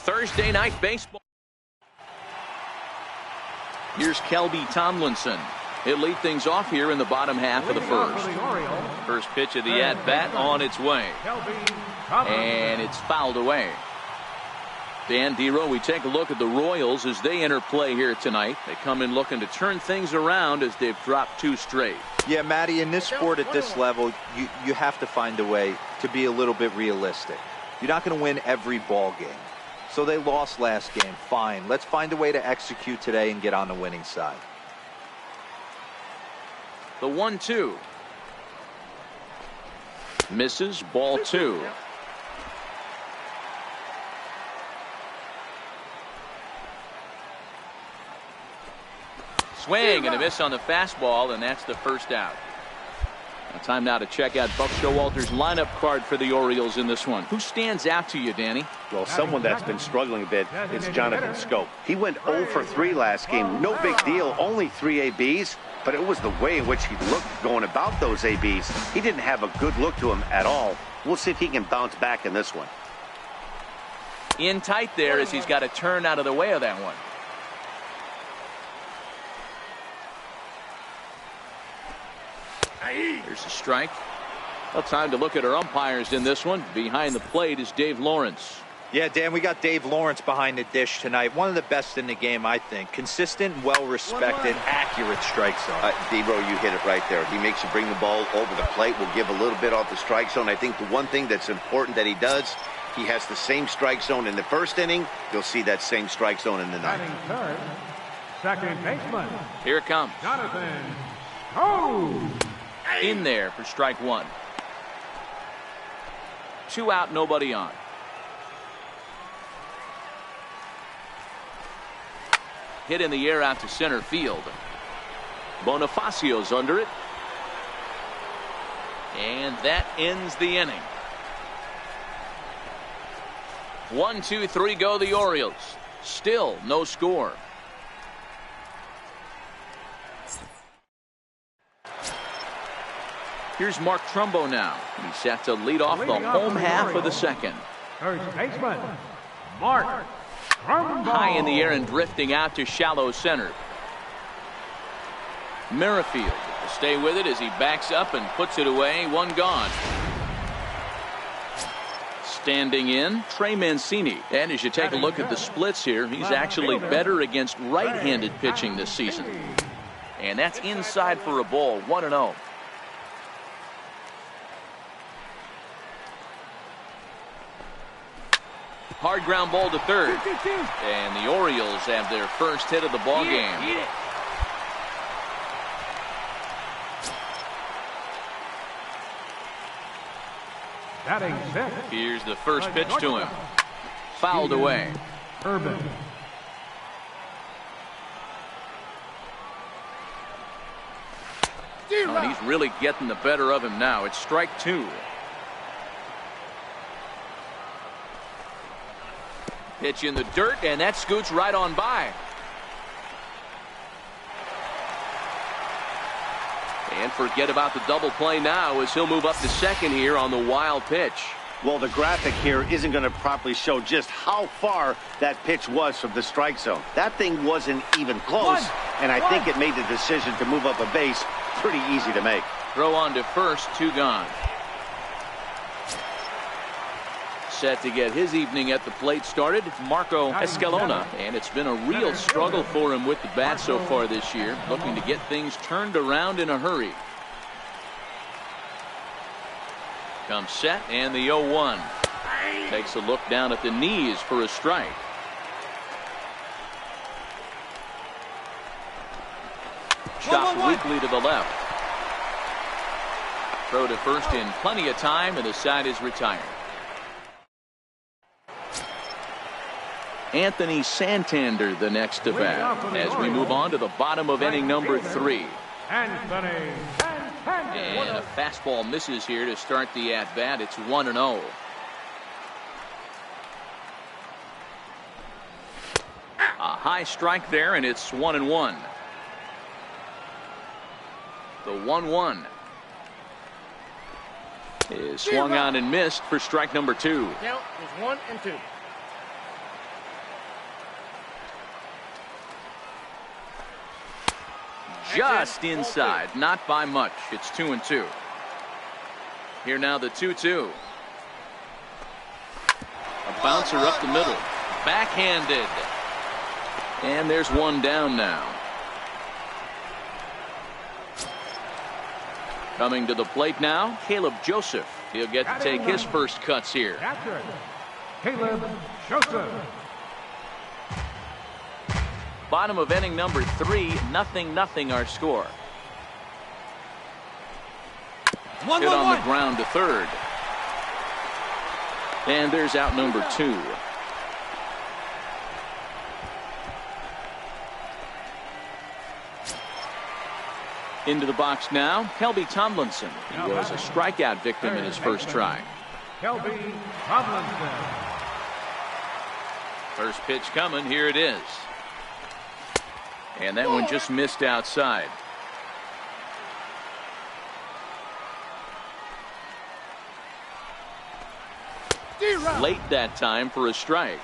Thursday Night Baseball. Here's Kelby Tomlinson. He'll lead things off here in the bottom half of the first. First pitch of the at-bat on its way. And it's fouled away. Dan Dero, we take a look at the Royals as they enter play here tonight. They come in looking to turn things around as they've dropped 2 straight. Yeah, Matty, in this sport at this level, you have to find a way to be a little bit realistic. You're not going to win every ball game. So they lost last game. Fine. Let's find a way to execute today and get on the winning side. The 1-2. Misses, ball 2. Swing and a miss on the fastball, and that's the first out. Time now to check out Buck Showalter's lineup card for the Orioles in this one. Who stands out to you, Danny? Well, someone that's been struggling a bit, it's Jonathan Scope. He went 0 for 3 last game. No big deal, only 3 ABs, but it was the way in which he looked going about those ABs. He didn't have a good look to him at all. We'll see if he can bounce back in this one. In tight there as he's got to turn out of the way of that one. Here's a strike. Well, time to look at our umpires in this one. Behind the plate is Dave Lawrence. Yeah, Dan, we got Dave Lawrence behind the dish tonight. One of the best in the game, I think. Consistent, well-respected, accurate strike zone. Debro, you hit it right there. He makes you bring the ball over the plate. Will give a little bit off the strike zone. I think the one thing that's important that he does, he has the same strike zone in the first inning. You'll see that same strike zone in the ninth. Third, second baseman. Here it comes. Jonathan. Oh! In there for strike 1. 2 out, nobody on. Hit in the air out to center field. Bonifacio's under it. And that ends the inning. 1, 2, 3 go the Orioles. Still no score. Here's Mark Trumbo now. He's set to lead off the home half of the second. First baseman, Mark Trumbo. High in the air and drifting out to shallow center. Merrifield will stay with it as he backs up and puts it away. 1 gone. Standing in, Trey Mancini. And as you take a look at the splits here, he's actually better against right-handed pitching this season. And that's inside for a ball. 1-0. Hard ground ball to third. And the Orioles have their first hit of the ball game. Batting 6th. Here's the first pitch to him. Fouled away. Urban. Oh, he's really getting the better of him now. It's strike 2. Pitch in the dirt, and that scoots right on by. And forget about the double play now as he'll move up to second here on the wild pitch. Well, the graphic here isn't going to properly show just how far that pitch was from the strike zone. That thing wasn't even close, and I think it made the decision to move up a base pretty easy to make. Throw on to first, 2 gone. Set to get his evening at the plate started, Marco Escalona, and it's been a real struggle for him with the bat so far this year, looking to get things turned around in a hurry. Comes set, and the 0-1. Takes a look down at the knees for a strike. Shot weakly to the left. Throw to first in plenty of time, and the side is retired. Anthony Santander the next to bat as we move on to the bottom of inning number 3. Anthony Santander. And a fastball misses here to start the at-bat. It's 1-0. A high strike there, and it's 1-1. The 1-1 is swung on and missed for strike number 2. Count is 1-2. just inside, not by much. It's 2-2. Here now the 2-2. A bouncer up the middle, backhanded, and there's one down now. Coming to the plate now, Caleb Joseph. He'll get to take his first cuts here. Catcher, Caleb Joseph. Bottom of inning number 3, 0-0 our score. Hit on the ground to third. And there's out number 2. Into the box now, Kelby Tomlinson. He was a strikeout victim in his first try. Kelby Tomlinson. First pitch coming, here it is. And that one just missed outside. Late that time for a strike.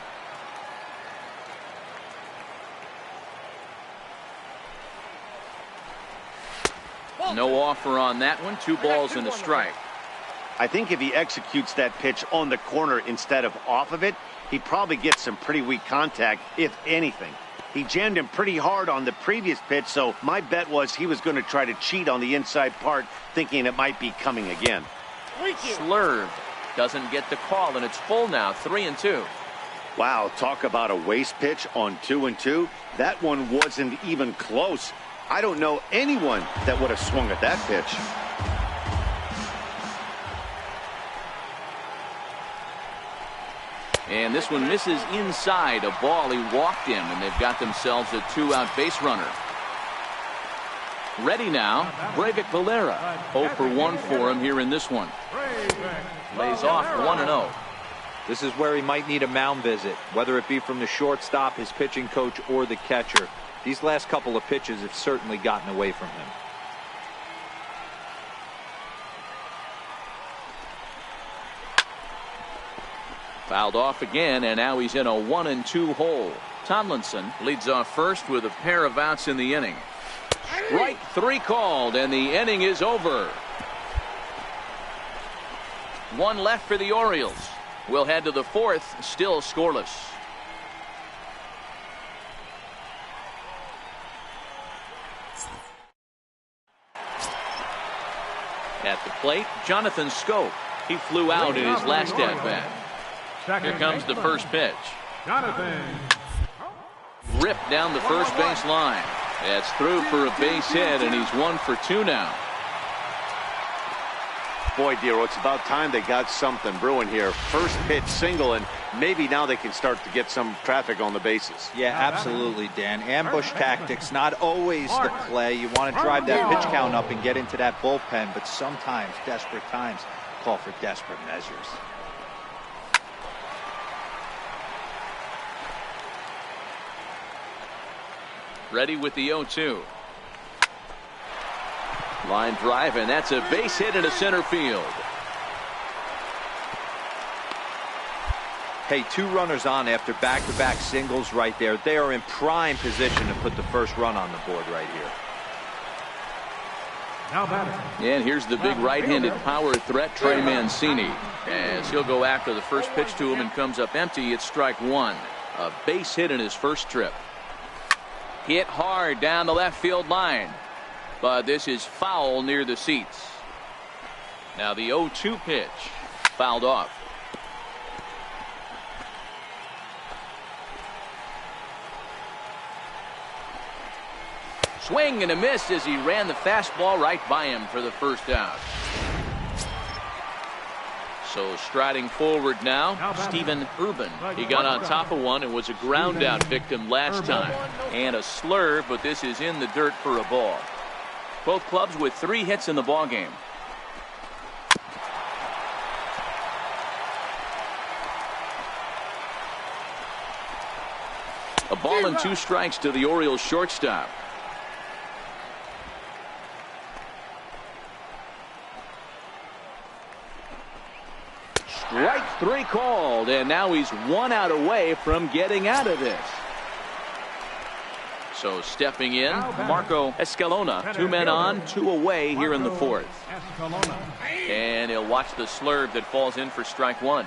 No offer on that one. 2 balls and a strike. I think if he executes that pitch on the corner instead of off of it, he probably gets some pretty weak contact, if anything. He jammed him pretty hard on the previous pitch, so my bet was he was going to try to cheat on the inside part, thinking it might be coming again. Slurved. Doesn't get the call, and it's full now, 3-2. Wow, talk about a waste pitch on 2-2. That one wasn't even close. I don't know anyone that would have swung at that pitch. And this one misses inside, a ball he walked in, and they've got themselves a 2-out base runner. Ready now, Breivik Valera. 0 for 1 for him here in this one. Lays off 1-0. This is where he might need a mound visit, whether it be from the shortstop, his pitching coach, or the catcher. These last couple of pitches have certainly gotten away from him. Fouled off again, and now he's in a 1-2 hole. Tomlinson leads off first with a pair of outs in the inning. Strike 3 called, and the inning is over. 1 left for the Orioles. We'll head to the 4th, still scoreless. At the plate, Jonathan Scope. He flew out in his last at-bat. Here comes the first pitch. Jonathan. Ripped down the first base line. That's through for a base hit, and he's 1 for 2 now. Boy, Dero, it's about time they got something brewing here. First pitch single, and maybe now they can start to get some traffic on the bases. Yeah, absolutely, Dan. Ambush tactics, not always the play. You want to drive that pitch count up and get into that bullpen, but sometimes desperate times call for desperate measures. Ready with the 0-2. Line drive, and that's a base hit into center field. Hey, 2 runners on after back-to-back singles right there. They are in prime position to put the first run on the board right here. Now batting. And here's the big right-handed power threat, Trey Mancini. As he'll go after the first pitch to him and comes up empty, it's strike 1. A base hit in his first trip. Hit hard down the left field line. But this is foul near the seats. Now the 0-2 pitch. Fouled off. Swing and a miss as he ran the fastball right by him for the first out. So striding forward now, Stephen Urban. He got on top of one and was a ground out victim last time. And a slurve, but this is in the dirt for a ball. Both clubs with 3 hits in the ballgame. A ball and 2 strikes to the Orioles shortstop. Strike 3 called, and now he's 1 out away from getting out of this. So stepping in, Marco Escalona. 2 men on, 2 away here in the 4th. And he'll watch the slurve that falls in for strike 1.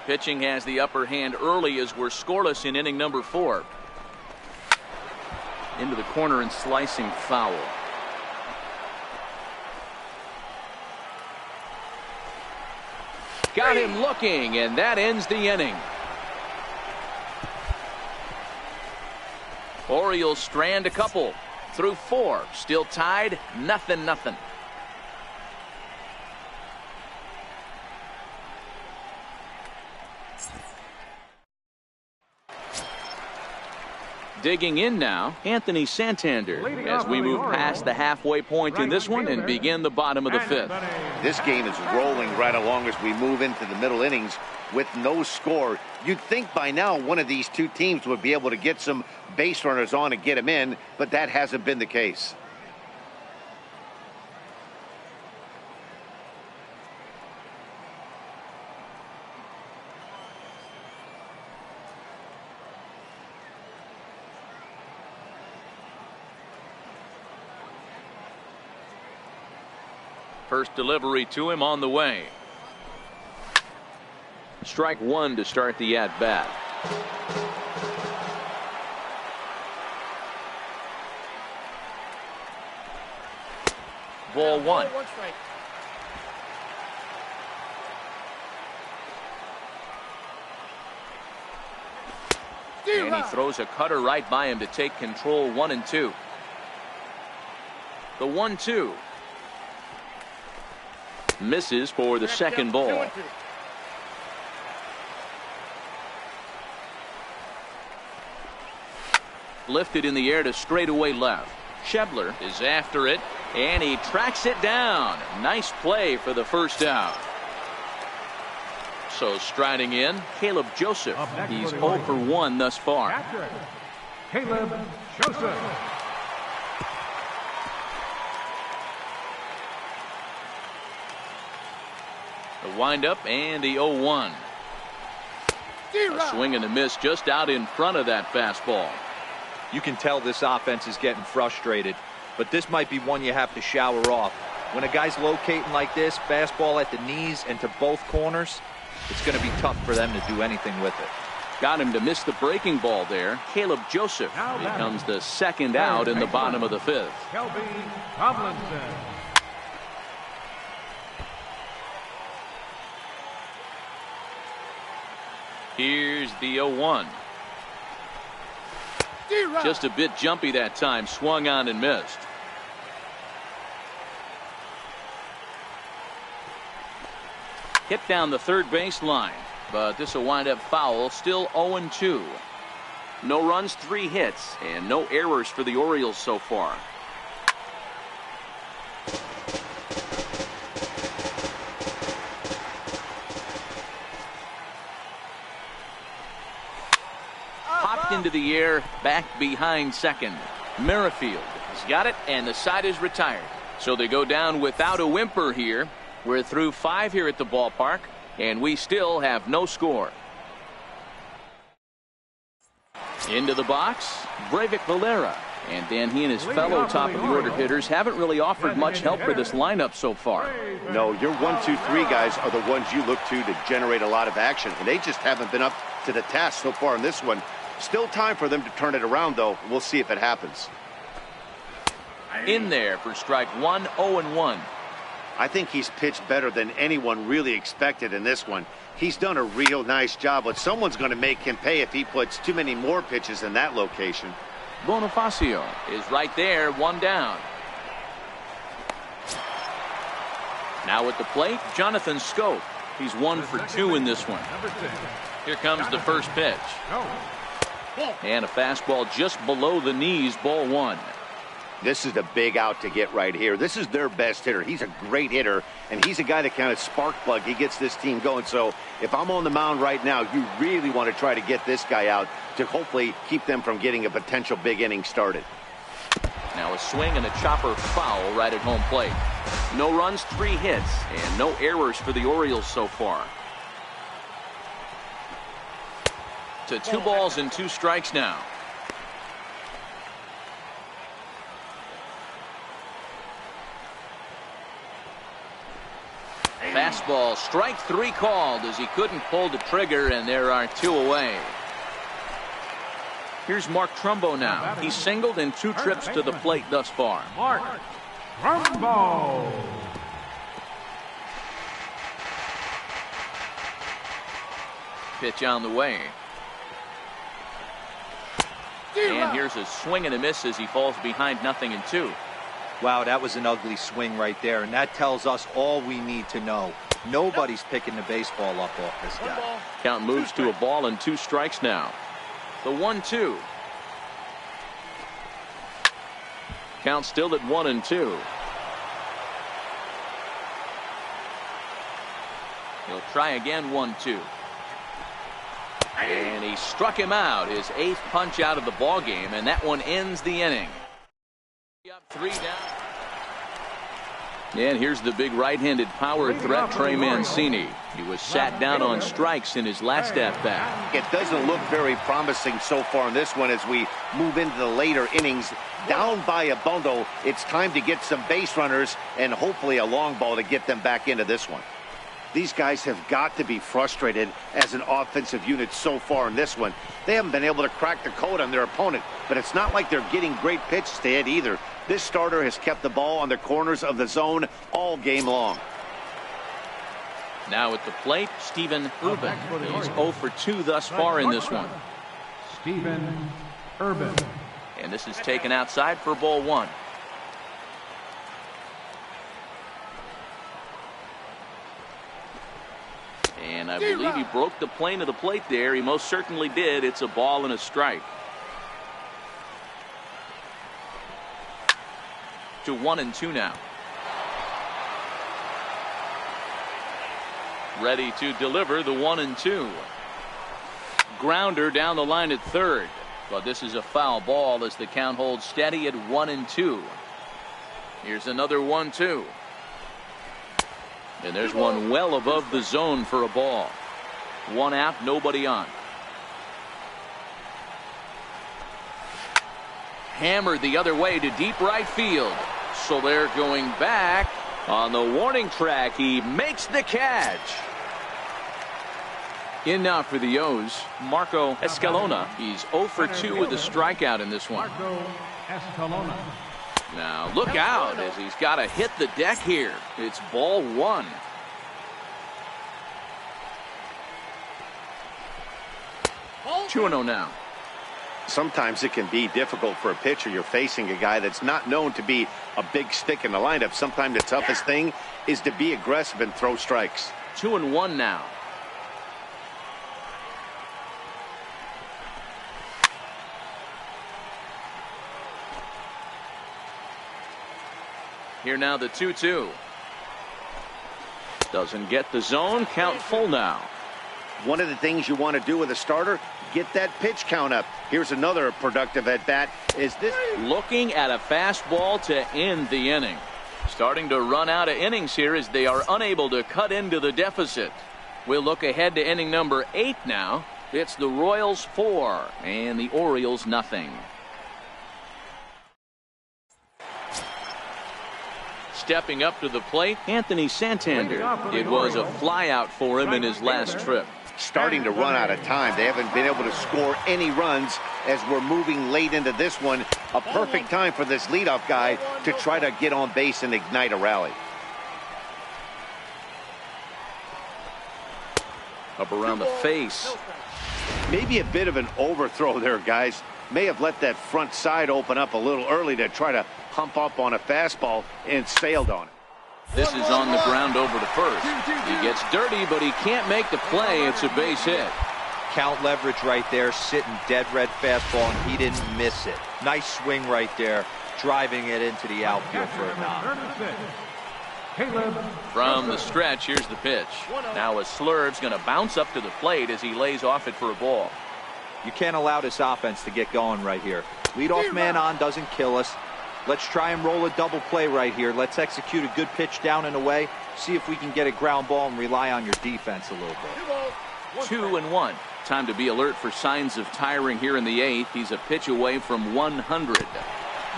Pitching has the upper hand early as we're scoreless in inning number 4. Into the corner and slicing foul. Got him looking, and that ends the inning. Orioles strand a couple through 4. Still tied, 0-0. Digging in now, Anthony Santander, as we move past the halfway point in this one and begin the bottom of the 5th. This game is rolling right along as we move into the middle innings with no score. You'd think by now one of these two teams would be able to get some base runners on and get them in, but that hasn't been the case. First delivery to him on the way. Strike 1 to start the at-bat. Ball 1. And he throws a cutter right by him to take control. 1-2. The 1-2. Misses for the second ball. Lifted in the air to straightaway left. Schebler is after it, and he tracks it down. Nice play for the first out. So striding in, Caleb Joseph. He's 0 for 1 thus far. Caleb Joseph. The windup and the 0-1. A swing and a miss just out in front of that fastball. You can tell this offense is getting frustrated, but this might be one you have to shower off. When a guy's locating like this, fastball at the knees and to both corners, it's going to be tough for them to do anything with it. Got him to miss the breaking ball there. Caleb Joseph becomes the second out in the bottom of the 5th. Kelby Tomlinson. Here's the 0-1. Just a bit jumpy that time. Swung on and missed. Hit down the third base line, but this will wind up foul. Still 0-2. No runs, 3 hits, and no errors for the Orioles so far. Into the air, back behind second. Merrifield has got it, and the side is retired. So they go down without a whimper here. We're through 5 here at the ballpark, and we still have no score. Into the box, Breivik Valera. And Dan, he and his fellow top of the order hitters haven't really offered much help for this lineup so far. No, your 1, 2, 3 guys are the ones you look to generate a lot of action, and they just haven't been up to the task so far in this one. Still time for them to turn it around, though. We'll see if it happens. In there for strike 1, 0-1. I think he's pitched better than anyone really expected in this one. He's done a real nice job, but someone's going to make him pay if he puts too many more pitches in that location. Bonifacio is right there, 1 down. Now at the plate, Jonathan Scope. He's 1 for 2 in this one. Here comes the first pitch. And a fastball just below the knees, ball 1. This is a big out to get right here. This is their best hitter. He's a great hitter, and he's a guy that kind of spark plug. He gets this team going. So if I'm on the mound right now, you really want to try to get this guy out to hopefully keep them from getting a potential big inning started. Now a swing and a chopper foul right at home plate. No runs, 3 hits, and no errors for the Orioles so far. To 2 balls and 2 strikes now. fastball. Strike 3 called as he couldn't pull the trigger, and there are 2 away. Here's Mark Trumbo now. He's singled in 2 trips to the plate thus far. Mark Trumbo. Pitch on the way. And here's a swing and a miss as he falls behind 0-2. Wow, that was an ugly swing right there, and that tells us all we need to know. Nobody's picking the baseball up off this guy. Count moves to a ball and 2 strikes now. The 1-2. Count still at 1-2. He'll try again. 1-2. And he struck him out, his 8th punch out of the ball game, and that one ends the inning. Up 3 down. And here's the big right-handed power threat, Trey Mancini. He was sat down on strikes in his last at-bat. It doesn't look very promising so far in this one as we move into the later innings. Down by a bundle, it's time to get some base runners and hopefully a long ball to get them back into this one. These guys have got to be frustrated as an offensive unit so far in this one. They haven't been able to crack the code on their opponent, but it's not like they're getting great pitches to hit either. This starter has kept the ball on the corners of the zone all game long. Now at the plate, Stephen Urban. He's 0 for 2 thus far in this one. Stephen Urban. And this is taken outside for ball 1. And I believe he broke the plane of the plate there. He most certainly did. It's a ball and a strike. To 1-2 now. Ready to deliver the 1-2. Grounder down the line at third. But this is a foul ball as the count holds steady at 1-2. Here's another 1-2. And there's one well above the zone for a ball. 1 out, nobody on. Hammered the other way to deep right field. So they're going back on the warning track. He makes the catch. In now for the O's, Marco Escalona. He's 0 for 2 with a strikeout in this one. Marco Escalona. Now look out as he's got to hit the deck here. It's ball 1. Two and 0 now. Sometimes it can be difficult for a pitcher. You're facing a guy that's not known to be a big stick in the lineup. Sometimes the toughest thing is to be aggressive and throw strikes. 2-1 now. Here now the 2-2. Doesn't get the zone. Count full now. One of the things you want to do with a starter, get that pitch count up. Here's another productive at bat. Is this looking at a fastball to end the inning? Starting to run out of innings here as they are unable to cut into the deficit. We'll look ahead to inning number 8 now. It's the Royals 4 and the Orioles nothing. Stepping up to the plate, Anthony Santander. It was a flyout for him in his last trip. Starting to run out of time. They haven't been able to score any runs as we're moving late into this one. A perfect time for this leadoff guy to try to get on base and ignite a rally. Up around the face. Maybe a bit of an overthrow there, guys. May have let that front side open up a little early to try to hump up on a fastball and sailed on it. This is on the ground over to first. He gets dirty, but he can't make the play. It's a base hit. Count leverage right there, sitting dead red fastball, and he didn't miss it. Nice swing right there, driving it into the outfield for a knock. From the stretch, here's the pitch. Now a Slurve's going to bounce up to the plate as he lays off it for a ball. You can't allow this offense to get going right here. Leadoff man on doesn't kill us. Let's try and roll a double play right here. Let's execute a good pitch down and away. See if we can get a ground ball and rely on your defense a little bit. 2-1. Time to be alert for signs of tiring here in the 8th. He's a pitch away from 100.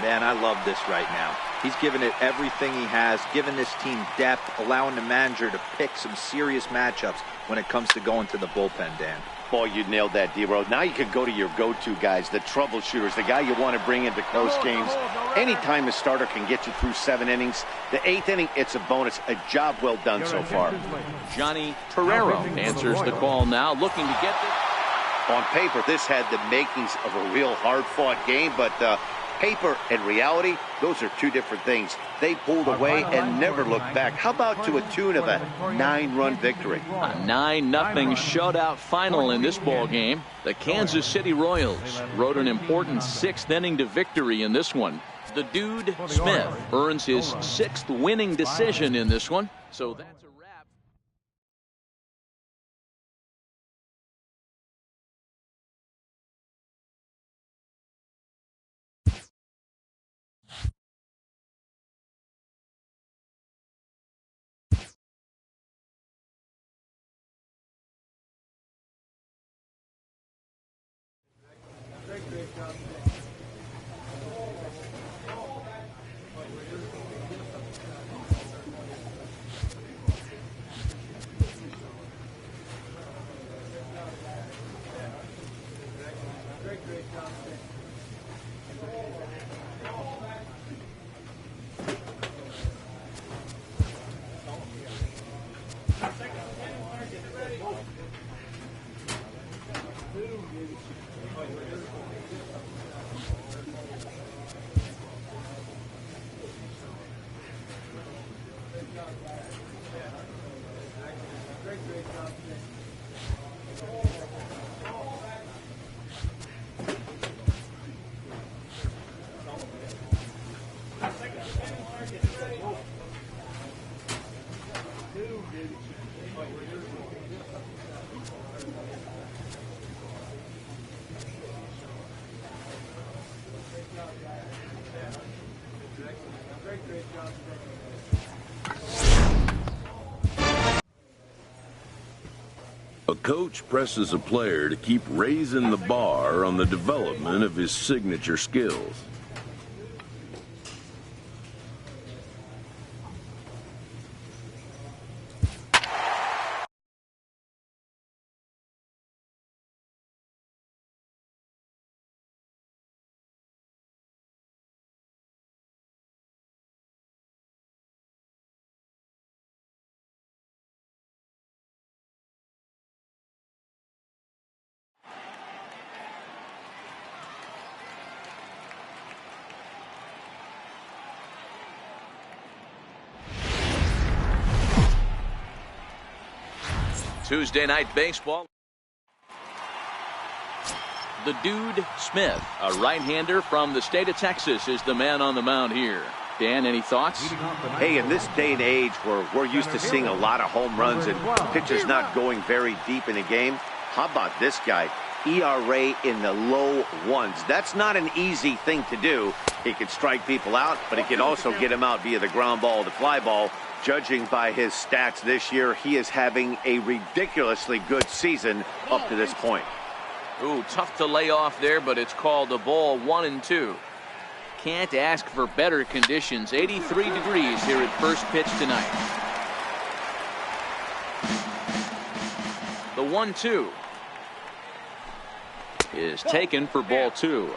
Man, I love this right now. He's given it everything he has, given this team depth, allowing the manager to pick some serious matchups when it comes to going to the bullpen, Dan. Boy, you nailed that, D-Row. Now you can go to your go-to guys, the troubleshooters, the guy you want to bring into close games. Anytime a starter can get you through 7 innings, the 8th inning, it's a bonus. A job well done so far. Johnny Torero answers the call now, looking to get this. On paper, this had the makings of a real hard-fought game, but paper and reality, those are two different things. They pulled away and never looked back. How about to a tune of a 9-run victory? A 9-0 shutout final in this ball game. The Kansas City Royals rode an important 6th inning to victory in this one. The Dude Smith earns his 6th winning decision in this one. So that's a wrap. A coach presses a player to keep raising the bar on the development of his signature skills. Tuesday night baseball. The Dude Smith, a right-hander from the state of Texas, is the man on the mound here. Dan, any thoughts? Hey, in this day and age where we're used to seeing a lot of home runs and pitchers not going very deep in the game, how about this guy? ERA in the low 1s. That's not an easy thing to do. He can strike people out, but he can also get them out via the ground ball, the fly ball. Judging by his stats this year, he is having a ridiculously good season up to this point. Ooh, tough to lay off there, but it's called a ball 1-2. Can't ask for better conditions. 83 degrees here at first pitch tonight. The 1-2 is taken for ball 2.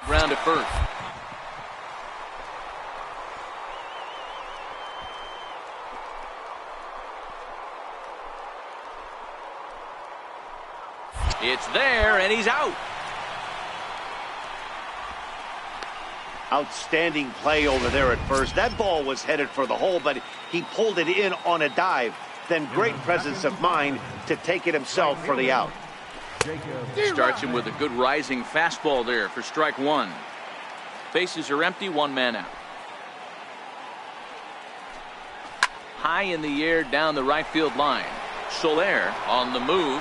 Ground to first. It's there, and he's out. Outstanding play over there at first. That ball was headed for the hole, but he pulled it in on a dive. Then great presence of mind to take it himself for the out. Starts him with a good rising fastball there for strike 1. Bases are empty, 1 man out. High in the air down the right field line. Soler on the move,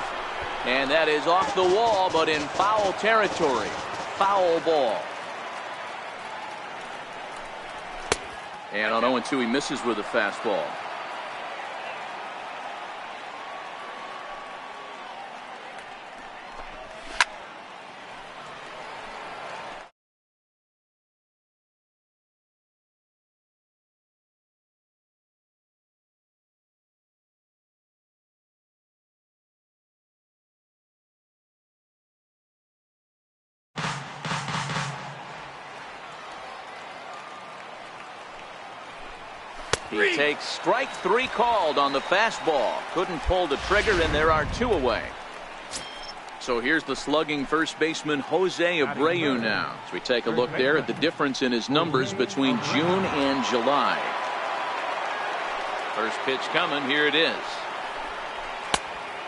and that is off the wall, but in foul territory. Foul ball. And on 0-2, he misses with a fastball. He takes strike 3 called on the fastball. Couldn't pull the trigger, and there are 2 away. So here's the slugging first baseman Jose Abreu now. As we take a look there at the difference in his numbers between June and July. First pitch coming. Here it is.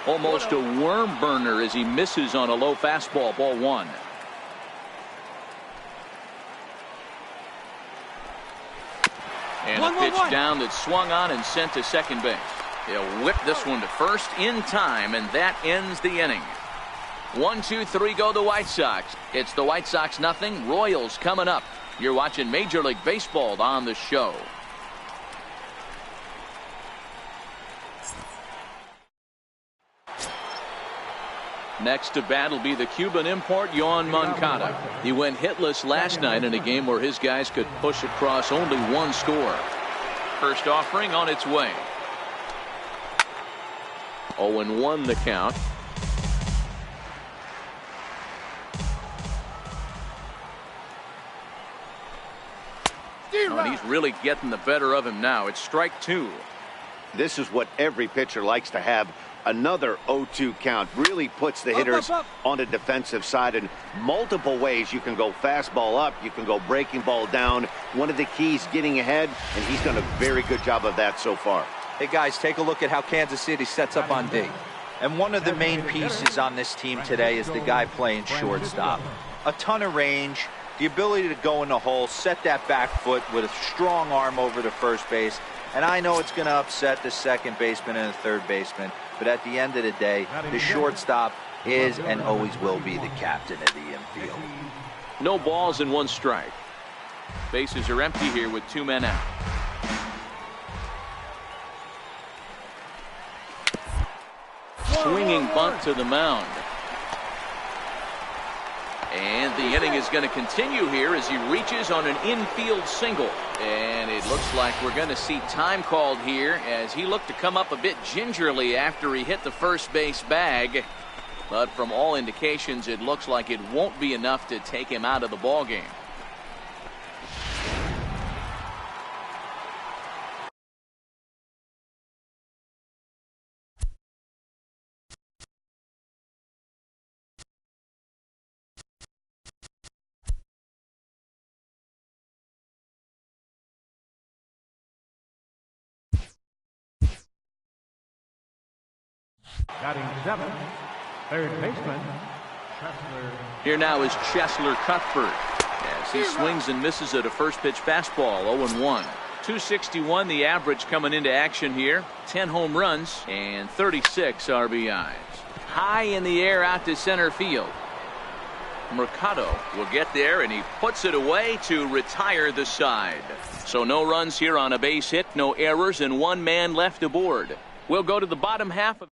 Almost a worm burner as he misses on a low fastball. Ball 1. And a pitch down that swung on and sent to second base. He'll whip this one to first in time, and that ends the inning. 1, 2, 3 go the White Sox. It's the White Sox nothing. Royals coming up. You're watching Major League Baseball on the show. Next to bat will be the Cuban import Yoan Moncada. He went hitless last night in a game where his guys could push across only 1 score. First offering on its way. 0-1 the count. Oh, and he's really getting the better of him now. It's strike 2. This is what every pitcher likes to have. Another 0-2 count really puts the hitters on the defensive side in multiple ways. You can go fastball up, you can go breaking ball down. One of the keys, getting ahead, and he's done a very good job of that so far. Hey guys, take a look at how Kansas City sets up on D. And one of the main pieces on this team today is the guy playing shortstop. A ton of range, the ability to go in the hole, set that back foot with a strong arm over to first base. And I know it's going to upset the second baseman and the third baseman, but at the end of the day, the shortstop is and always will be the captain of the infield. No balls and 1 strike. Bases are empty here with 2 men out. Swinging bunt to the mound. And the inning is going to continue here as he reaches on an infield single. And it looks like we're going to see time called here as he looked to come up a bit gingerly after he hit the first base bag. But from all indications, it looks like it won't be enough to take him out of the ball game. Batting 7th, third baseman, Chesler. Here now is Chesler Cuthbert as he swings and misses at a first pitch fastball. 0-1. 261 the average coming into action here. 10 home runs and 36 RBIs. High in the air out to center field. Mercado will get there, and he puts it away to retire the side. So no runs here on a base hit, no errors, and 1 man left aboard. We'll go to the bottom half of.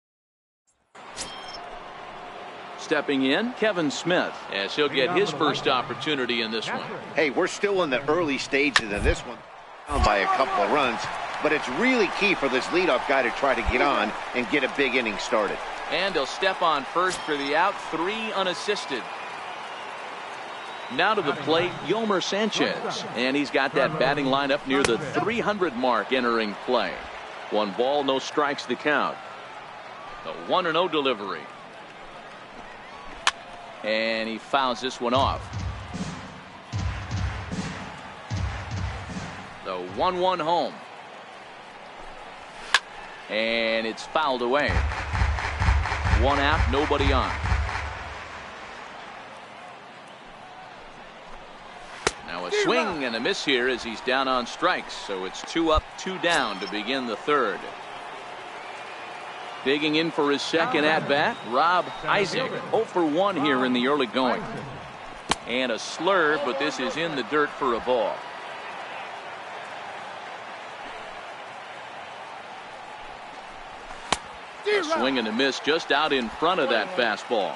Stepping in, Kevin Smith, as he'll get his first opportunity in this one. Hey, we're still in the early stages of this one, down by a couple of runs, but it's really key for this leadoff guy to try to get on and get a big inning started. And he'll step on first for the out, 3 unassisted. Now to the plate, Yomer Sanchez, and he's got that batting line up near the 300 mark entering play. 1 ball, no strikes the count. The 1-0 delivery. And he fouls this one off. The 1-1 home. And it's fouled away. 1 out, nobody on. Now a swing and a miss here as he's down on strikes. So it's 2 up, 2 down to begin the third. Digging in for his second at-bat, Rob Isaac. 0 for 1 here in the early going. And a slurve, but this is in the dirt for a ball. A swing and a miss just out in front of that fastball.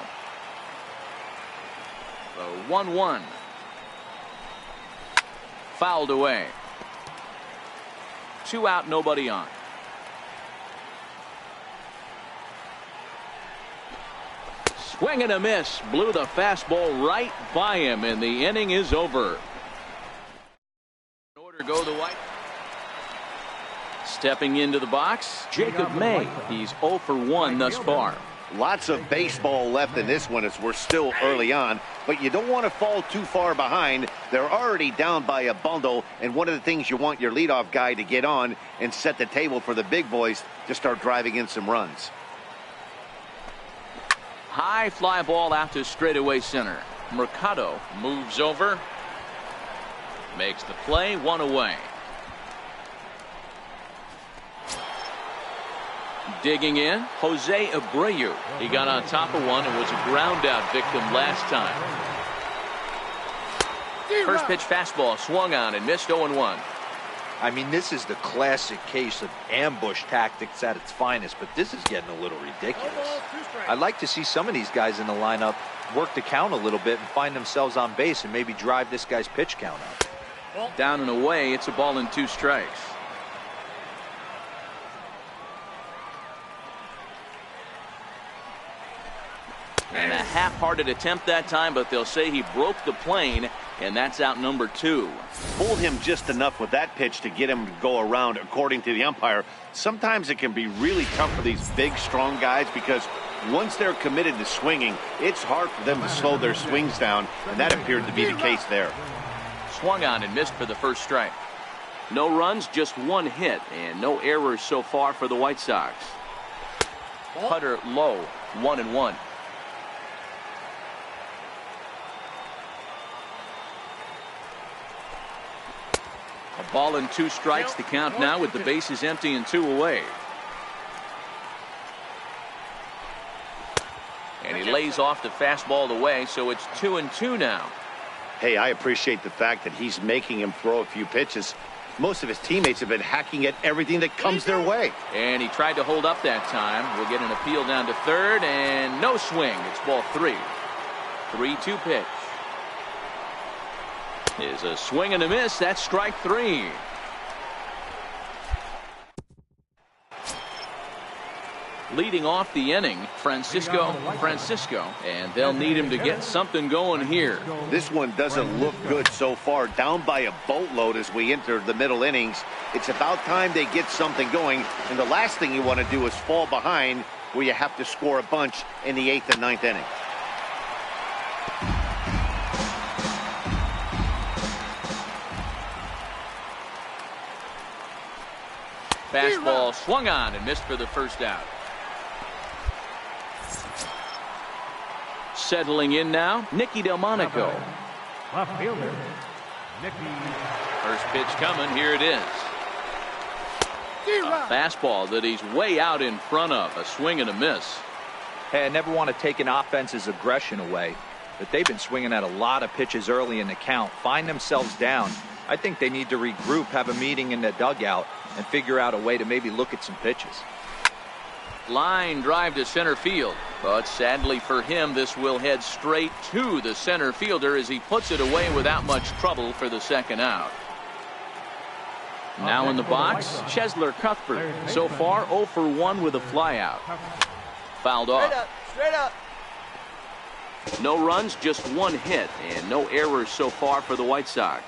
The 1-1. Fouled away. 2 out, nobody on. Swing and a miss. Blew the fastball right by him, and the inning is over. In order go the White. Stepping into the box, Jacob May. He's 0 for 1 thus far. Lots of baseball left in this one as we're still early on, but you don't want to fall too far behind. They're already down by a bundle, and one of the things you want your leadoff guy to get on and set the table for the big boys to start driving in some runs. High fly ball out to straightaway center. Mercado moves over, makes the play, 1 away. Digging in, Jose Abreu. He got on top of one and was a ground out victim last time. First pitch fastball swung on and missed 0-1. I mean, this is the classic case of ambush tactics at its finest, but this is getting a little ridiculous. I'd like to see some of these guys in the lineup work the count a little bit and find themselves on base and maybe drive this guy's pitch count up. Down and away, it's a ball and 2 strikes. And a half-hearted attempt that time, but they'll say he broke the plane, and that's out number 2. Pulled him just enough with that pitch to get him to go around, according to the umpire. Sometimes it can be really tough for these big, strong guys because once they're committed to swinging, it's hard for them to slow their swings down, and that appeared to be the case there. Swung on and missed for the first strike. No runs, just 1 hit, and no errors so far for the White Sox. Putter low, 1-1. A ball and 2 strikes, the count now with the bases empty and 2 away. And he lays off the fastball away, so it's 2-2 now. Hey, I appreciate the fact that he's making him throw a few pitches. Most of his teammates have been hacking at everything that comes their way. And he tried to hold up that time. We'll get an appeal down to third, and no swing. It's ball 3. 3-2 pitch. Is a swing and a miss. That's strike 3. Leading off the inning, Francisco, and they'll need him to get something going here. This one doesn't look good so far. Down by a boatload as we enter the middle innings. It's about time they get something going, and the last thing you want to do is fall behind where you have to score a bunch in the 8th and 9th inning. Fastball swung on and missed for the first out. Settling in now, Nicky Delmonico. Left fielder, Nicky. First pitch coming, here it is. A fastball that he's way out in front of, a swing and a miss. Hey, I never want to take an offense's aggression away, but they've been swinging at a lot of pitches early in the count, find themselves down. I think they need to regroup, have a meeting in the dugout, and figure out a way to maybe look at some pitches. Line drive to center field, but sadly for him, this will head straight to the center fielder as he puts it away without much trouble for the second out. Now in the box, Chesler Cuthbert. So far 0 for 1 with a flyout. Fouled off. Straight up. No runs, just 1 hit, and no errors so far for the White Sox.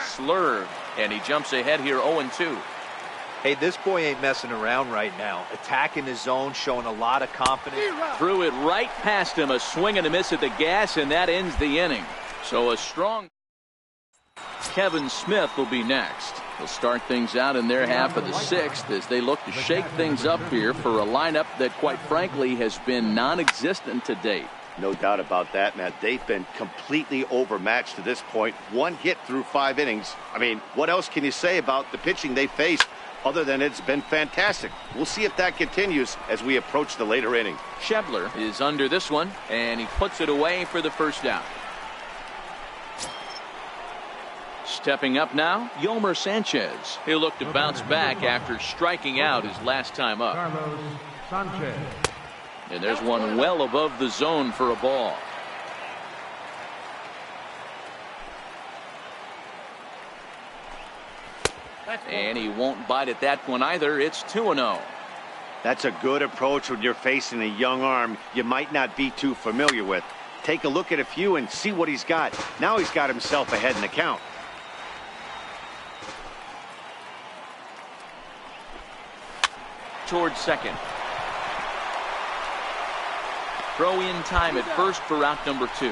Slurve, and he jumps ahead here 0-2. Hey, this boy ain't messing around right now. Attacking his zone, showing a lot of confidence. Threw it right past him, a swing and a miss at the gas, and that ends the inning. So a strong Kevin Smith will be next. They'll start things out in their half of the 6th as they look to shake things up here for a lineup that, quite frankly, has been non-existent to date. No doubt about that, Matt. They've been completely overmatched to this point. 1 hit through 5 innings. I mean, what else can you say about the pitching they faced other than it's been fantastic? We'll see if that continues as we approach the later inning. Schebler is under this one, and he puts it away for the first out. Stepping up now, Yomer Sanchez. He'll look to bounce back after striking out his last time up. Carlos Sanchez. And there's one well above the zone for a ball. And he won't bite at that one either. It's 2-0. That's a good approach when you're facing a young arm you might not be too familiar with. Take a look at a few and see what he's got. Now he's got himself ahead in the count. towards second. Throw in time at first for out number 2.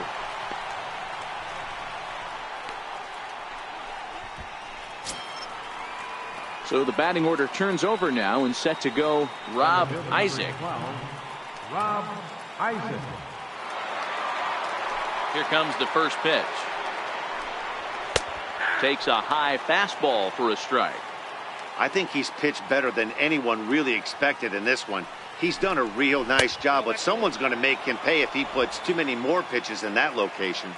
So the batting order turns over now and set to go Rob Isaac. Rob Isaac. Here comes the first pitch. Takes a high fastball for a strike. I think he's pitched better than anyone really expected in this one. He's done a real nice job, but someone's going to make him pay if he puts too many more pitches in that location.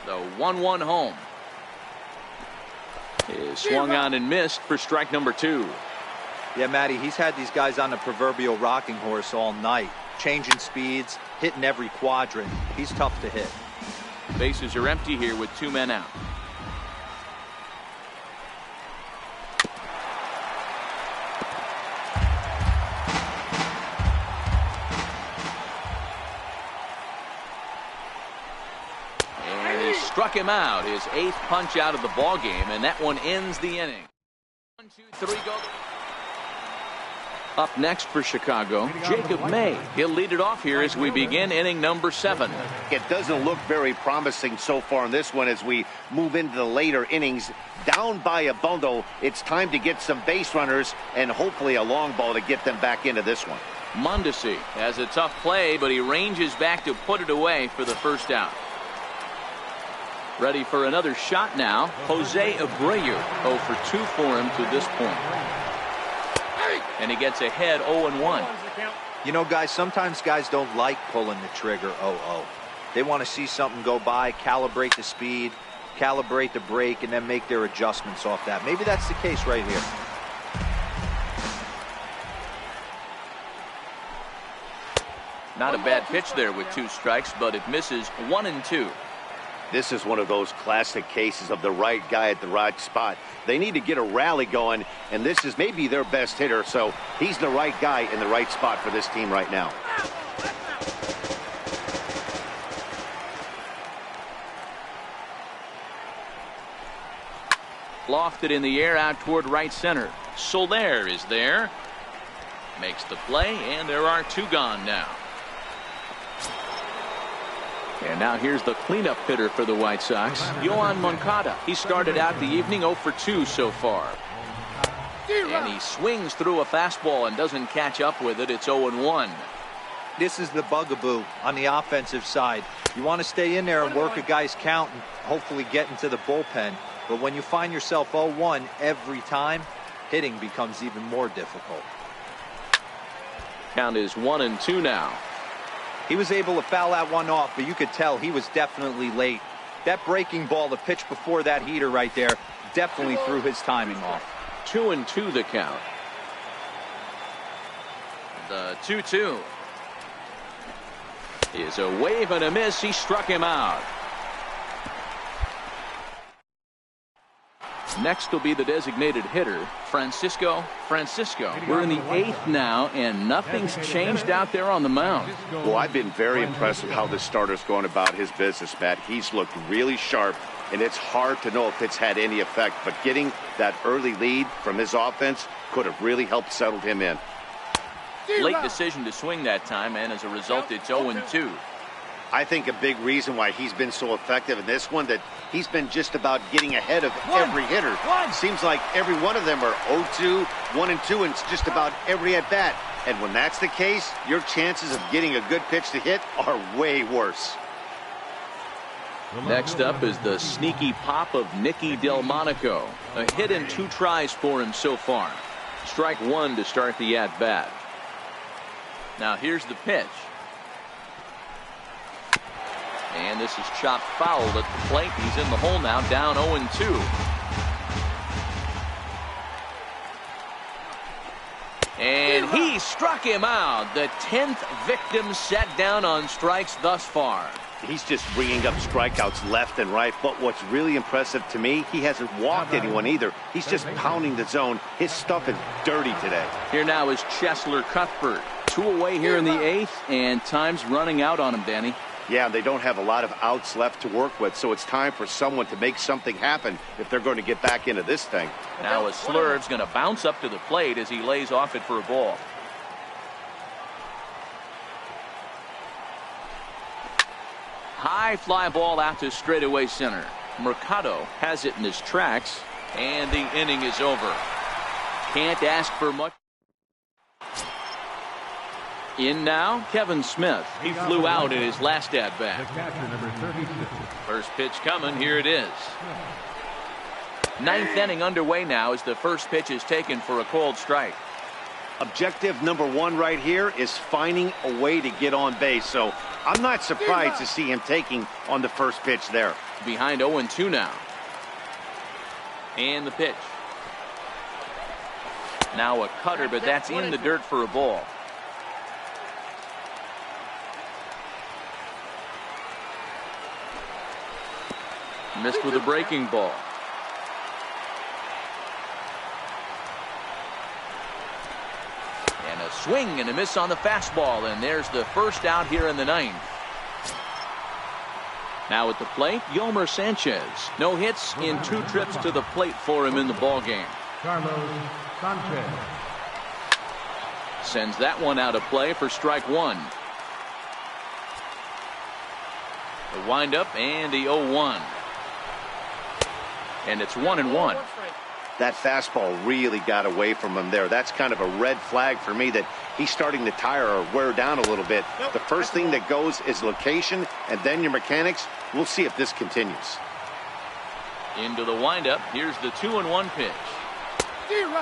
The 1-1 home is swung on and missed for strike number 2. Yeah, Matty, he's had these guys on the proverbial rocking horse all night, changing speeds, hitting every quadrant. He's tough to hit. Bases are empty here with 2 men out. Struck him out, his 8th punch out of the ball game, and that one ends the inning. 1, 2, 3, go. Up next for Chicago, Jacob May. He'll lead it off here as we begin inning number 7. It doesn't look very promising so far in this one as we move into the later innings. Down by a bundle, it's time to get some base runners and hopefully a long ball to get them back into this one. Mondesi has a tough play, but he ranges back to put it away for the first out. Ready for another shot now. Jose Abreu, 0 for 2 for him to this point. And he gets ahead 0-1. You know, guys, sometimes guys don't like pulling the trigger 0-0. They want to see something go by, calibrate the speed, calibrate the brake, and then make their adjustments off that. Maybe that's the case right here. Not a bad pitch there with 2 strikes, but it misses 1-2. This is one of those classic cases of the right guy at the right spot. They need to get a rally going, and this is maybe their best hitter, so he's the right guy in the right spot for this team right now. Lofted in the air out toward right center. Soler is there. Makes the play, and there are 2 gone now. And now here's the cleanup hitter for the White Sox, Yoan Moncada. He started out the evening 0 for 2 so far. And he swings through a fastball and doesn't catch up with it. It's 0-1. This is the bugaboo on the offensive side. You want to stay in there and work a guy's count and hopefully get into the bullpen. But when you find yourself 0-1 every time, hitting becomes even more difficult. Count is 1-2 now. He was able to foul that one off, but you could tell he was definitely late. That breaking ball, the pitch before that heater right there, definitely threw his timing off. 2-2 the count. The 2-2 is a wave and a miss. He struck him out. Next will be the designated hitter, Francisco. We're in the 8th now, and nothing's changed out there on the mound. Well, I've been very impressed with how this starter's going about his business, Matt. He's looked really sharp, and it's hard to know if it's had any effect, but getting that early lead from his offense could have really helped settle him in. Late decision to swing that time, and as a result, it's 0-2. I think a big reason why he's been so effective in this one that he's been just about getting ahead of every hitter. Seems like every one of them are 0-2, 1-2, and it's just about every at bat. And when that's the case, your chances of getting a good pitch to hit are way worse. Next up is the sneaky pop of Nicky Delmonico. A hit and 2 tries for him so far. Strike 1 to start the at bat. Now here's the pitch. And this is chopped foul at the plate. He's in the hole now, down 0-2. And he struck him out. The 10th victim set down on strikes thus far. He's just bringing up strikeouts left and right. But what's really impressive to me, he hasn't walked anyone either. He's just pounding the zone. His stuff is dirty today. Here now is Cheslor Cuthbert. 2 away here in the 8th, and time's running out on him, Danny. Yeah, they don't have a lot of outs left to work with, so it's time for someone to make something happen if they're going to get back into this thing. Now a Slurve's going to bounce up to the plate as he lays off it for a ball. High fly ball out to straightaway center. Mercado has it in his tracks, and the inning is over. Can't ask for much. In now, Kevin Smith. He flew out in his last at-bat. First pitch coming. Here it is. Ninth inning underway now as the first pitch is taken for a called strike. Objective number one right here is finding a way to get on base. So I'm not surprised to see him taking on the first pitch there. Behind 0-2 now. And the pitch. Now a cutter, but that's in the dirt for a ball. Missed with a breaking ball. And a swing and a miss on the fastball, and there's the first out here in the ninth. Now at the plate, Yomer Sanchez. No hits in 2 trips to the plate for him in the ballgame. Carlos Sanchez. Sends that one out of play for strike one. The windup and the 0-1. And it's 1-1. That fastball really got away from him there. That's kind of a red flag for me that he's starting to tire or wear down a little bit. The first thing that goes is location and then your mechanics. We'll see if this continues. Into the windup. Here's the 2-1 pitch.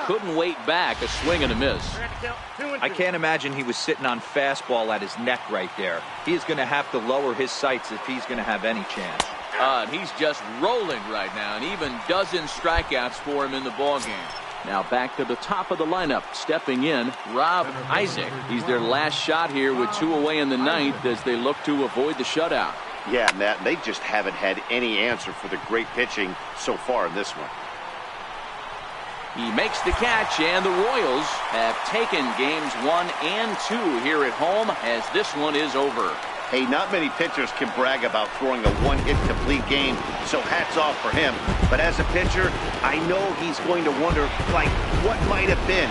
Couldn't wait back. A swing and a miss. I can't imagine he was sitting on fastball at his neck right there. He's going to have to lower his sights if he's going to have any chance. He's just rolling right now, and even dozen strikeouts for him in the ballgame. Now back to the top of the lineup. Stepping in, Rob Isaac. He's their last shot here with 2 away in the ninth as they look to avoid the shutout. Yeah, Matt, they just haven't had any answer for the great pitching so far in this one. He makes the catch, and the Royals have taken games 1 and 2 here at home as this one is over. Hey, not many pitchers can brag about throwing a one-hit complete game, so hats off for him. But as a pitcher, I know he's going to wonder, like, what might have been.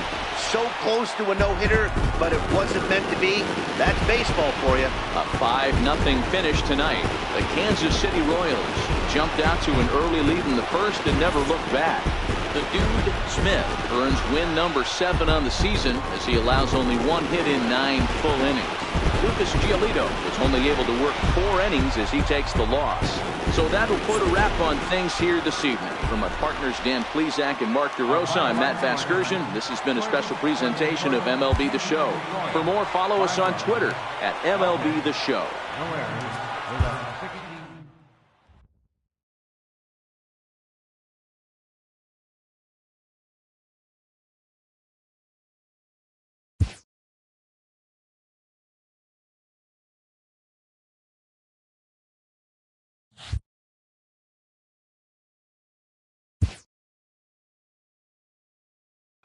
So close to a no-hitter, but it wasn't meant to be. That's baseball for you. A 5-0 finish tonight. The Kansas City Royals jumped out to an early lead in the first and never looked back. The Dude Smith earns win number 7 on the season as he allows only 1 hit in 9 full innings. Lucas Giolito was only able to work 4 innings as he takes the loss. So that'll put a wrap on things here this evening. From our partners Dan Plesac and Mark DeRosa, I'm Matt Vasgersian. This has been a special presentation of MLB The Show. For more, follow us on Twitter at MLB The Show.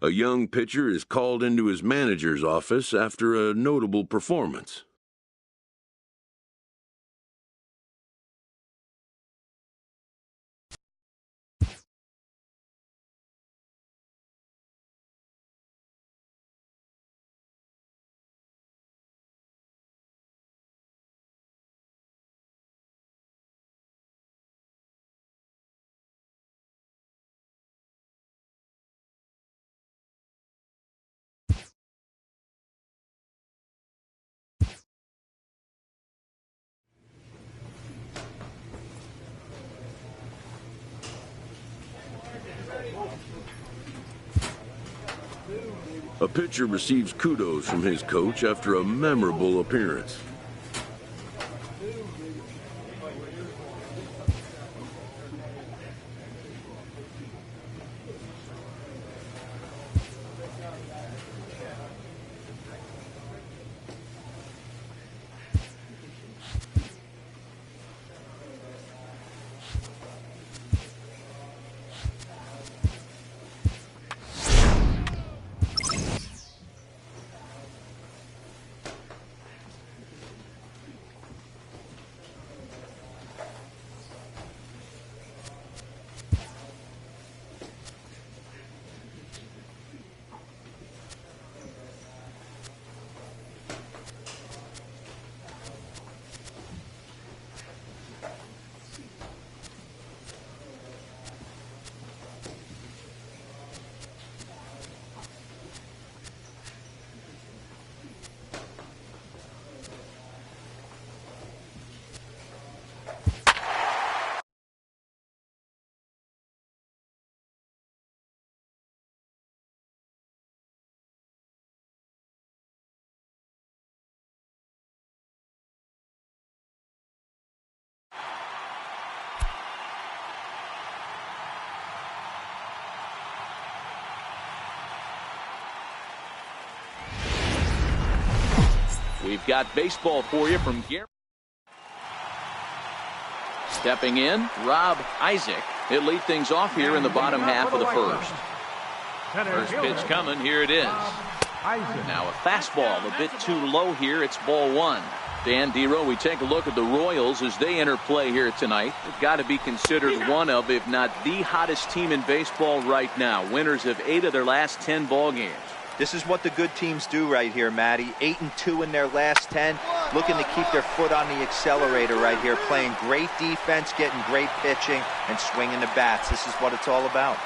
A young pitcher is called into his manager's office after a notable performance. A pitcher receives kudos from his coach after a memorable appearance. We've got baseball for you from Gary. Stepping in, Rob Isaac. He'll lead things off here in the bottom half of the first. First pitch coming. Here it is. Now a fastball a bit too low here. It's ball one. Dan Dero, we take a look at the Royals as they enter play here tonight. They've got to be considered one of, if not the hottest team in baseball right now. Winners of 8 of their last 10 ball games. This is what the good teams do right here, Matty. 8-2 in their last 10. Looking to keep their foot on the accelerator right here. Playing great defense, getting great pitching, and swinging the bats. This is what it's all about.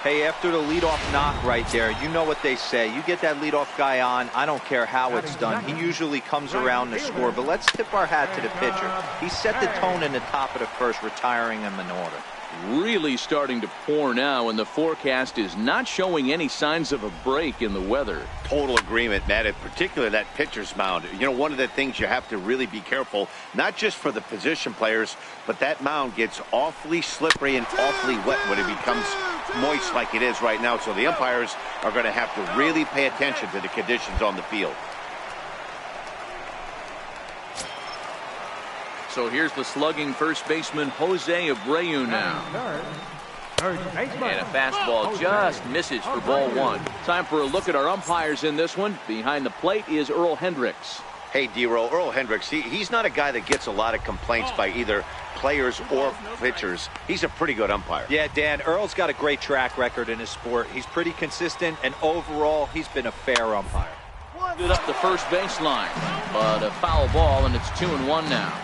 Hey, after the leadoff knock right there, you know what they say. You get that leadoff guy on, I don't care how it's done. He usually comes around to score. But let's tip our hat to the pitcher. He set the tone in the top of the first, retiring him in order. Really starting to pour now, and the forecast is not showing any signs of a break in the weather. Total agreement, Matt, in particular that pitcher's mound. You know, one of the things you have to really be careful, not just for the position players, but that mound gets awfully slippery and awfully wet when it becomes moist like it is right now. So the umpires are going to have to really pay attention to the conditions on the field. So here's the slugging first baseman Jose Abreu now. And a fastball just misses for ball one. Time for a look at our umpires in this one. Behind the plate is Earl Hendricks. Hey, Dero, Earl Hendricks, he's not a guy that gets a lot of complaints by either players or pitchers. He's a pretty good umpire. Yeah, Dan, Earl's got a great track record in his sport. He's pretty consistent, and overall, he's been a fair umpire. It up the first baseline, but a foul ball, and it's 2-1 now.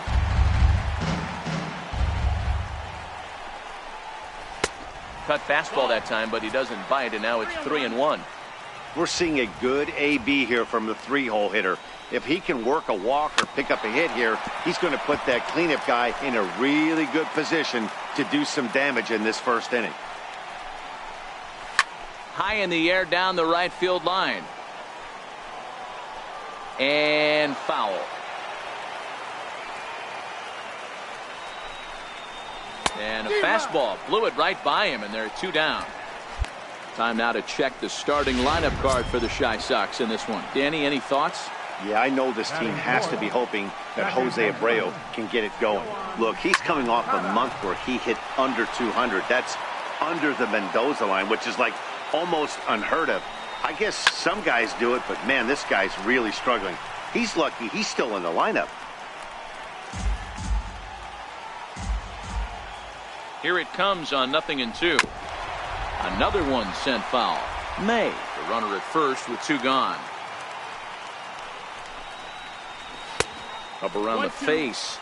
Cut fastball that time, but he doesn't bite, and now it's 3-1. We're seeing a good AB here from the 3-hole hitter. If he can work a walk or pick up a hit here, he's going to put that cleanup guy in a really good position to do some damage in this first inning. High in the air down the right field line. And foul. And a fastball blew it right by him, and they're 2 down. Time now to check the starting lineup card for the Chi Sox in this one. Danny, any thoughts? Yeah, I know this team has to be hoping that Jose Abreu can get it going. Look, he's coming off a month where he hit under 200. That's under the Mendoza line, which is like almost unheard of. I guess some guys do it, but man, this guy's really struggling. He's lucky he's still in the lineup. Here it comes on 0-2. Another one sent foul. May, the runner at first with 2 gone. Up around the face.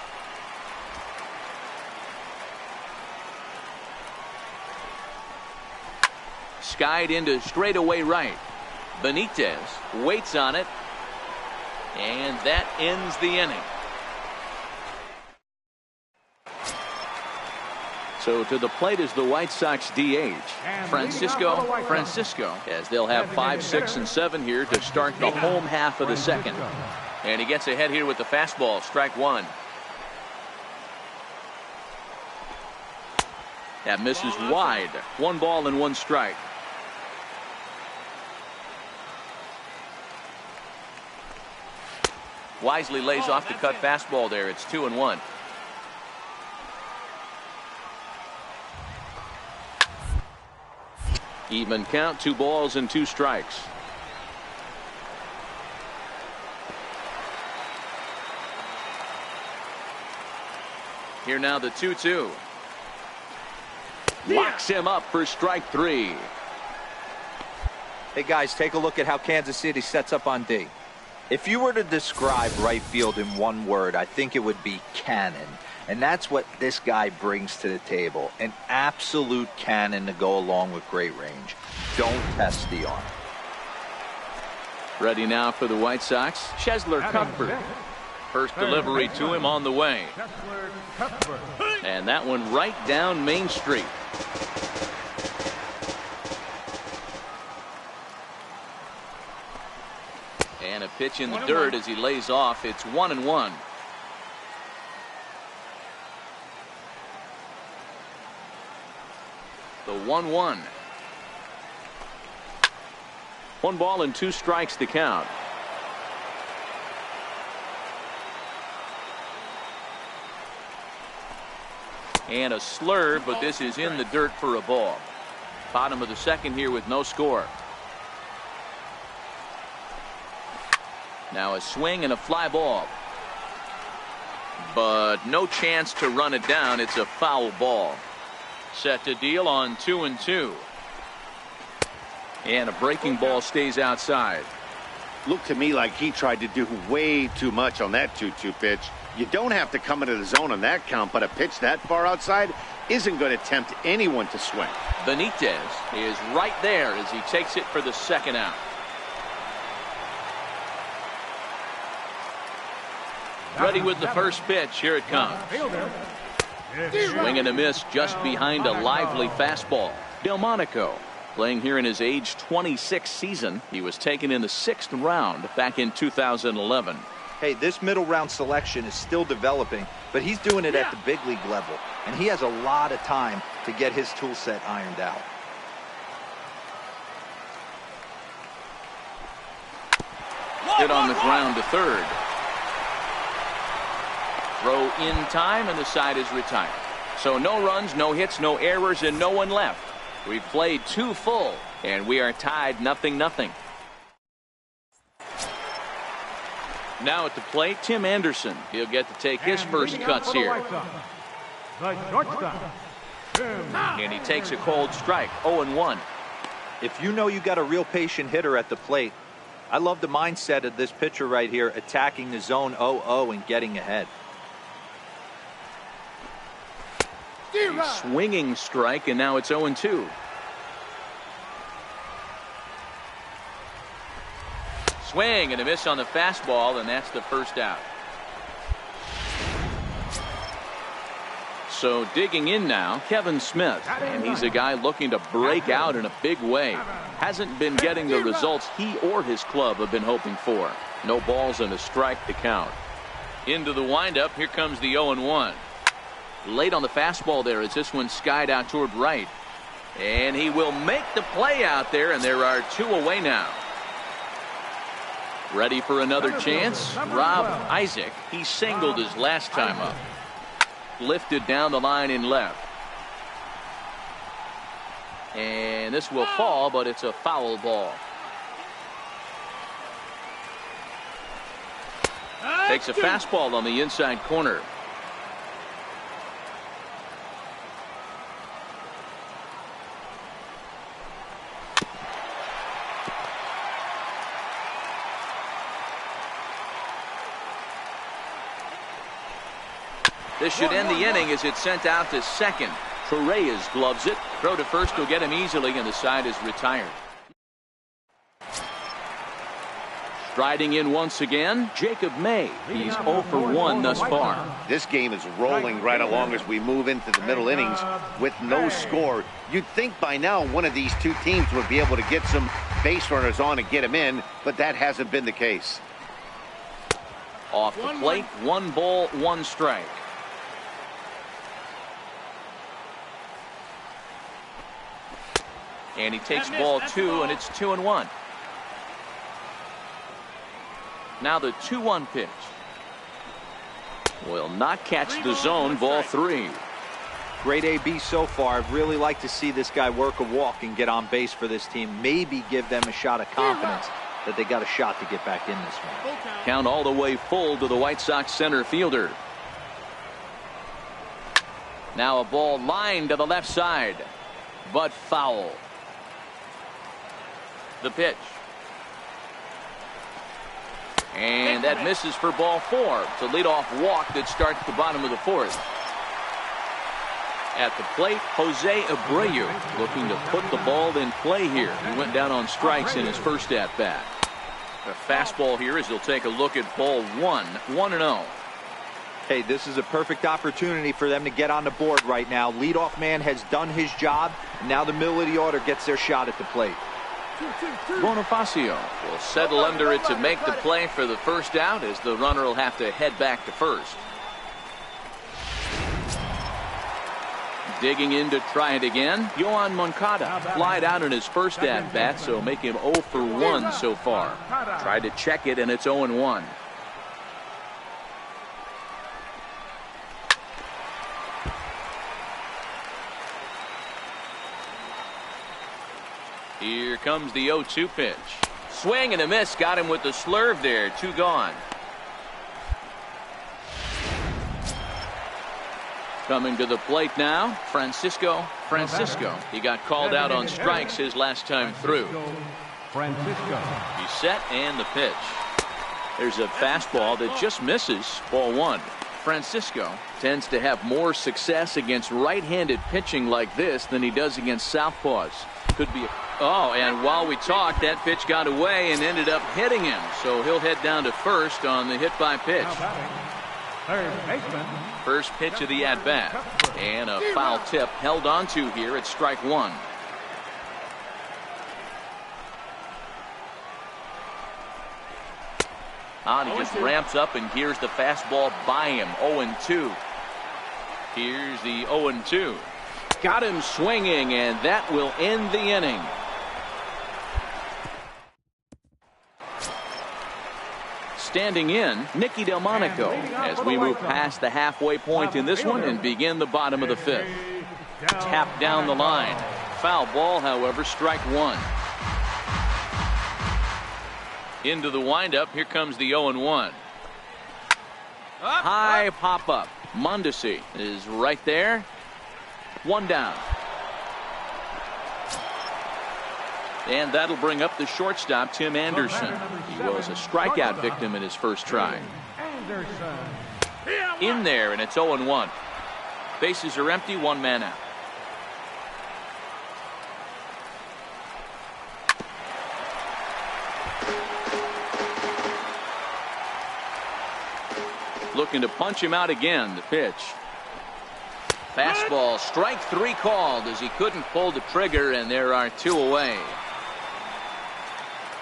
Skied into straightaway right. Benitez waits on it. And that ends the inning. So to the plate is the White Sox DH, Francisco, as they'll have 5, 6, and 7 here to start the home half of the second. And he gets ahead here with the fastball, strike 1. That misses wide. 1 ball and 1 strike. Wisely lays off the cut fastball there. It's 2-1. Even count, 2 balls and 2 strikes. Here now the 2-2. Locks him up for strike 3. Hey guys, take a look at how Kansas City sets up on D. If you were to describe right field in one word, I think it would be cannon. And that's what this guy brings to the table. An absolute cannon to go along with great range. Don't test the arm. Ready now for the White Sox, Chesler Cuthbert. First delivery to him on the way. And that one right down Main Street. And a pitch in the dirt as he lays off. It's 1-1. The 1-1. 1 ball and 2 strikes to count. And a slurve, but this is in the dirt for a ball. Bottom of the second here with no score. Now a swing and a fly ball. But no chance to run it down. It's a foul ball. Set to deal on 2-2. And a breaking ball stays outside. Looked to me like he tried to do way too much on that 2-2 pitch. You don't have to come into the zone on that count, but a pitch that far outside isn't going to tempt anyone to swing. Benitez is right there as he takes it for the second out. Ready with the first pitch. Here it comes. Swing and a miss just behind a lively fastball. Delmonico playing here in his age 26 season. He was taken in the 6th round back in 2011. Hey, this middle round selection is still developing, but he's doing it at the big league level, and he has a lot of time to get his tool set ironed out. Hit on the ground to third. Throw in time, and the side is retired. So no runs, no hits, no errors, and no one left. We've played 2 full, and we are tied 0-0. Now at the plate, Tim Anderson. He'll get to take his first cuts here. And he takes a cold strike, 0-1. If you know you got a real patient hitter at the plate, I love the mindset of this pitcher right here, attacking the zone 0-0 and getting ahead. A swinging strike, and now it's 0-2. Swing and a miss on the fastball, and that's the first out. So digging in now, Kevin Smith, and he's a guy looking to break out in a big way. Hasn't been getting the results he or his club have been hoping for. No balls and a strike to count. Into the windup, here comes the 0-1. Late on the fastball there as this one skied out toward right. And he will make the play out there, and there are 2 away now. Ready for another chance? Rob Isaac. He singled his last time up. Lifted down the line in left. And this will fall, but it's a foul ball. Takes a fastball on the inside corner. This should end the inning as it's sent out to second. Torreyes gloves it. Throw to first will get him easily, and the side is retired. Striding in once again, Jacob May. He's 0 for 1 thus far. This game is rolling right along as we move into the middle innings with no score. You'd think by now one of these 2 teams would be able to get some base runners on and get them in, but that hasn't been the case. Off the plate, 1 ball, 1 strike. And he takes ball 2, and it's 2-1. Now the 2-1 pitch. Will not catch the zone, ball 3. Great AB so far. I'd really like to see this guy work a walk and get on base for this team. Maybe give them a shot of confidence that they got a shot to get back in this one. Count all the way full to the White Sox center fielder. Now a ball lined to the left side, but foul. The pitch. And that misses for ball 4. It's a leadoff walk that starts the bottom of the 4th. At the plate, Jose Abreu looking to put the ball in play here. He went down on strikes in his first at-bat. The fastball here as he'll take a look at ball 1, 1-0. Hey, this is a perfect opportunity for them to get on the board right now. Leadoff man has done his job. Now the middle of the order gets their shot at the plate. Bonifacio will settle under it to make the play for the first out as the runner will have to head back to first. Digging in to try it again, Yohan Moncada flied out in his first at-bat, so make him 0 for 1 so far. Tried to check it, and it's 0-1. Here comes the 0-2 pitch. Swing and a miss. Got him with the slurve there. 2 gone. Coming to the plate now, Francisco. He got called out on strikes his last time through. He's set and the pitch. There's a fastball that just misses. Ball 1. Francisco tends to have more success against right-handed pitching like this than he does against southpaws. Could be and while we talked, that pitch got away and ended up hitting him. So he'll head down to first on the hit by pitch. First pitch of the at-bat. And a foul tip held onto here at strike 1. And he just ramps up, and here's the fastball by him. 0-2. Here's the 0-2. Got him swinging, and that will end the inning. Standing in, Nicky Delmonico, as we move past the halfway point in this one and begin the bottom of the 5th. Tap down the line. Foul ball, however, strike 1. Into the windup. Here comes the 0-1. High pop up. Mondesi is right there. 1 down. And that'll bring up the shortstop, Tim Anderson. He was a strikeout victim in his first try. In there, and it's 0-1. Bases are empty. 1 man out. Looking to punch him out again. The pitch. Fastball, strike 3 called as he couldn't pull the trigger, and there are 2 away.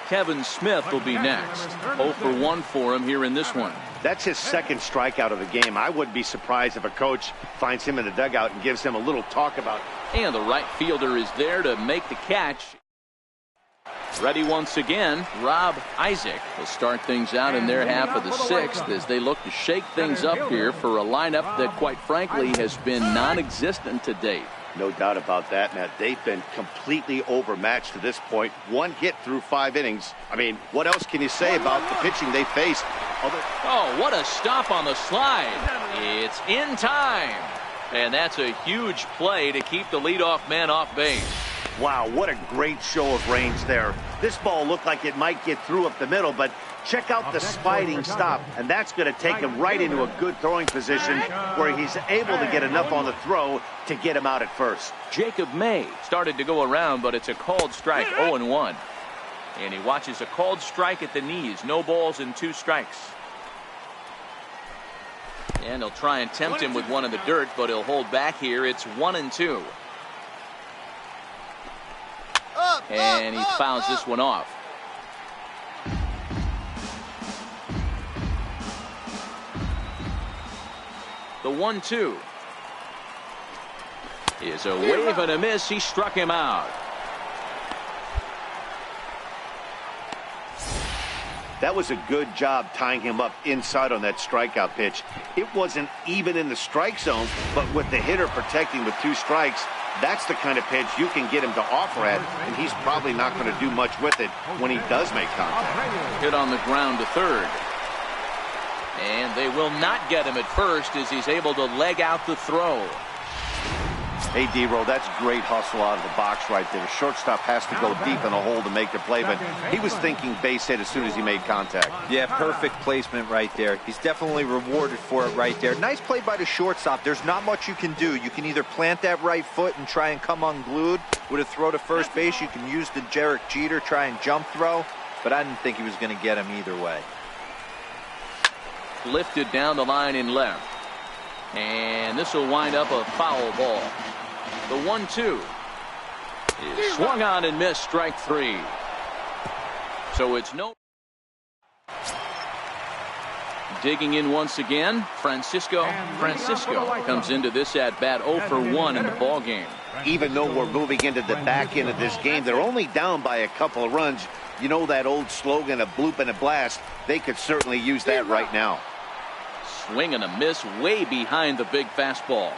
Kevin Smith will be next. 0-for-1 for him here in this one. That's his second strikeout of the game. I wouldn't be surprised if a coach finds him in the dugout and gives him a little talk about it. And the right fielder is there to make the catch. Ready once again, Rob Isaac will start things out in their half of the 6th as they look to shake things up here for a lineup that, quite frankly, has been non-existent to date. No doubt about that, Matt. They've been completely overmatched to this point. 1 hit through 5 innings. I mean, what else can you say about the pitching they faced? Oh, what a stop on the slide. It's in time. And that's a huge play to keep the leadoff man off base. Wow, what a great show of range there. This ball looked like it might get through up the middle, but check out the sliding stop, and that's going to take him right into a good throwing position where he's able to get enough on the throw to get him out at first. Jacob May started to go around, but it's a called strike. 0-1. And he watches a called strike at the knees. No balls and 2 strikes. And they'll try and tempt him with one in the dirt, but he'll hold back here. It's 1-2. And he fouls this one off. The 1-2 is a wave and a miss. He struck him out. That was a good job tying him up inside on that strikeout pitch. It wasn't even in the strike zone, but with the hitter protecting with 2 strikes, that's the kind of pitch you can get him to offer at, and he's probably not going to do much with it when he does make contact. Hit on the ground to third. And they will not get him at first as he's able to leg out the throw. Hey, D-Roll, that's great hustle out of the box right there. The shortstop has to go deep in the hole to make the play, but he was thinking base hit as soon as he made contact. Yeah, perfect placement right there. He's definitely rewarded for it right there. Nice play by the shortstop. There's not much you can do. You can either plant that right foot and try and come unglued with a throw to first base. You can use the Derek Jeter, try and jump throw, but I didn't think he was going to get him either way. Lifted down the line in left. And this will wind up a foul ball. The 1-2 is swung on and missed, strike 3. So it's no. Digging in once again, Francisco comes into this at bat 0-for-1 in the ball game. Even though we're moving into the back end of this game, they're only down by a couple of runs. You know that old slogan, a bloop and a blast. They could certainly use that right now. Swing and a miss way behind the big fastball.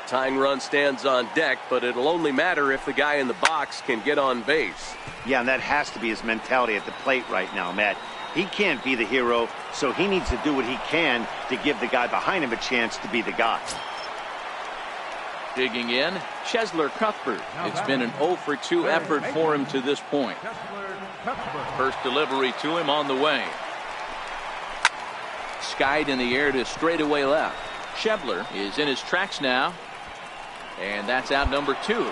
Tying run stands on deck, but it'll only matter if the guy in the box can get on base. Yeah, and that has to be his mentality at the plate right now, Matt. He can't be the hero, so he needs to do what he can to give the guy behind him a chance to be the guy. Digging in, Chesler Cuthbert. It's been an 0 for 2 effort for him to this point. First delivery to him on the way. Skied in the air to straightaway left. Schebler is in his tracks now. And that's out number 2.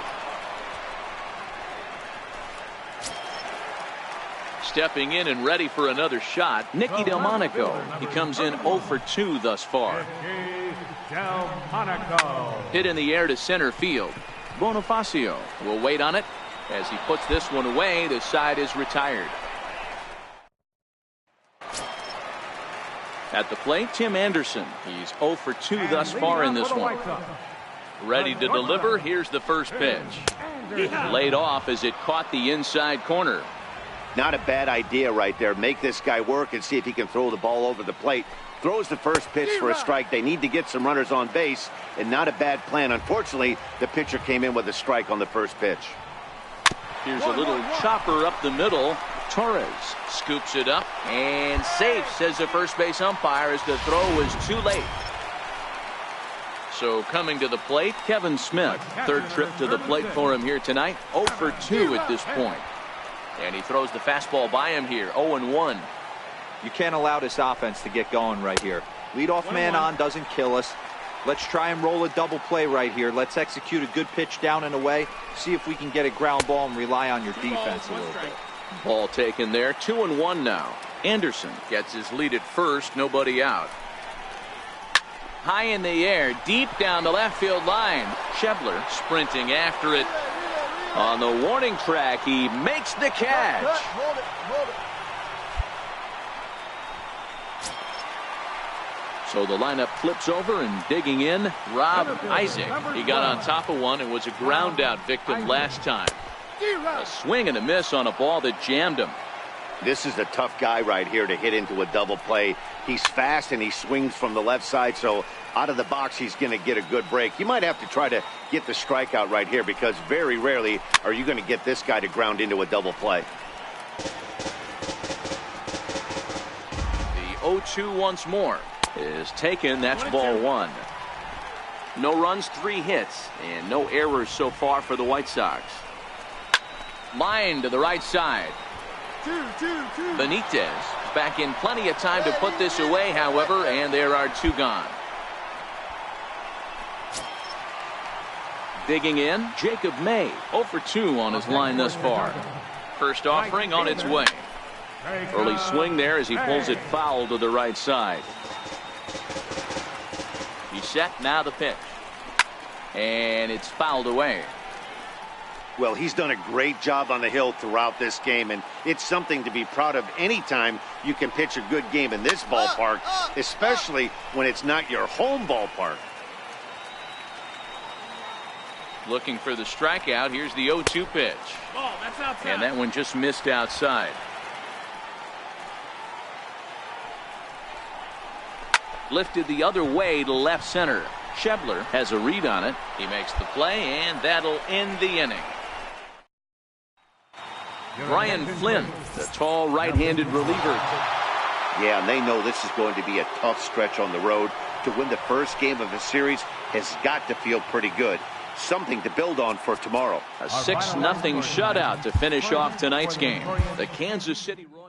Stepping in and ready for another shot, Nicky Delmonico. He comes in 0 for 2 thus far. Hit in the air to center field. Bonifacio will wait on it. As he puts this one away, the side is retired. At the plate, Tim Anderson. He's 0 for 2 thus far in this one. Ready to deliver. Here's the first pitch. Laid off as it caught the inside corner. Not a bad idea right there. Make this guy work and see if he can throw the ball over the plate. Throws the first pitch for a strike. They need to get some runners on base, and not a bad plan. Unfortunately, the pitcher came in with a strike on the first pitch. Here's a little chopper up the middle. Torres scoops it up and safe, says the first base umpire, as the throw was too late. So coming to the plate, Kevin Smith. Third trip to the plate for him here tonight. 0 for 2 at this point. And he throws the fastball by him here. 0-1. You can't allow this offense to get going right here. Leadoff man on doesn't kill us. Let's try and roll a double play right here. Let's execute a good pitch down and away. See if we can get a ground ball and rely on your defense a little bit. Ball taken there. 2-1 now. Anderson gets his lead at first. Nobody out. High in the air, deep down the left field line. Schebler sprinting after it. On the warning track, he makes the catch. So the lineup flips over, and digging in, Rob Isaac. He got on top of one and was a ground out victim last time. A swing and a miss on a ball that jammed him. This is a tough guy right here to hit into a double play. He's fast and he swings from the left side, so out of the box he's going to get a good break. You might have to try to get the strikeout right here, because very rarely are you going to get this guy to ground into a double play. The 0-2 once more is taken. That's ball 1. No runs, 3 hits, and no errors so far for the White Sox. Line to the right side. Benitez back in plenty of time to put this away, however, and there are 2 gone. Digging in, Jacob May. 0 for 2 on his line thus far. First offering on its way. Early swing there as he pulls it foul to the right side. He's set, now the pitch. And it's fouled away. Well, he's done a great job on the hill throughout this game, and it's something to be proud of anytime you can pitch a good game in this ballpark, especially when it's not your home ballpark. Looking for the strikeout. Here's the 0-2 pitch. And that one just missed outside. Lifted the other way to left center. Schebler has a read on it. He makes the play, and that'll end the inning. Brian Flynn, the tall right-handed reliever. Yeah, and they know this is going to be a tough stretch on the road. To win the first game of the series has got to feel pretty good. Something to build on for tomorrow. A 6-0 shutout to finish off tonight's game. The Kansas City Royals.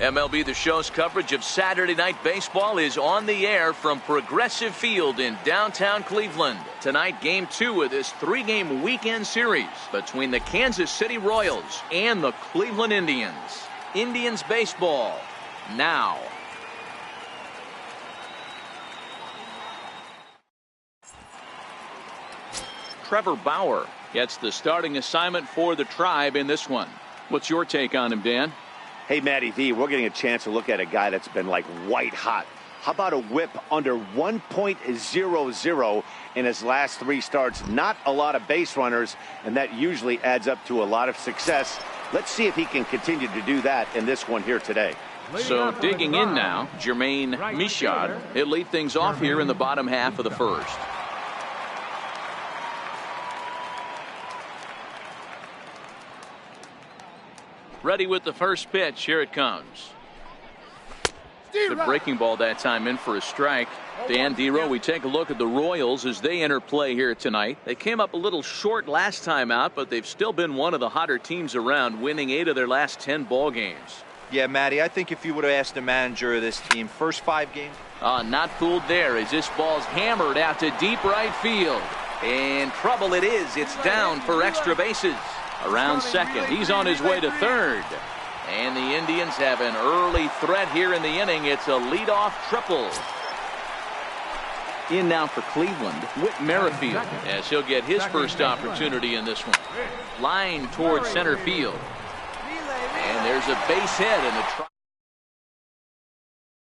MLB The Show's coverage of Saturday Night Baseball is on the air from Progressive Field in downtown Cleveland. Tonight, Game 2 of this 3-game weekend series between the Kansas City Royals and the Cleveland Indians. Indians baseball now. Trevor Bauer gets the starting assignment for the Tribe in this one. What's your take on him, Dan? Hey, Matty V, we're getting a chance to look at a guy that's been like white hot. How about a whip under 1.00 in his last 3 starts? Not a lot of base runners, and that usually adds up to a lot of success. Let's see if he can continue to do that in this one here today. So digging in now, Jermaine Michaud. He'll lead things off here in the bottom half of the first. Ready with the first pitch. Here it comes. The breaking ball that time in for a strike. Dan Dero, we take a look at the Royals as they enter play here tonight. They came up a little short last time out, but they've still been one of the hotter teams around, winning 8 of their last 10 ball games. Yeah, Matty, I think if you would have asked the manager of this team, first 5 games. Not fooled there as this ball's hammered out to deep right field. And trouble it is. It's down for extra bases. Around second, he's on his way to third. And the Indians have an early threat here in the inning. It's a leadoff triple. In now for Cleveland, Whit Merrifield, as he'll get his first opportunity in this one. Line towards center field. And there's a base hit in the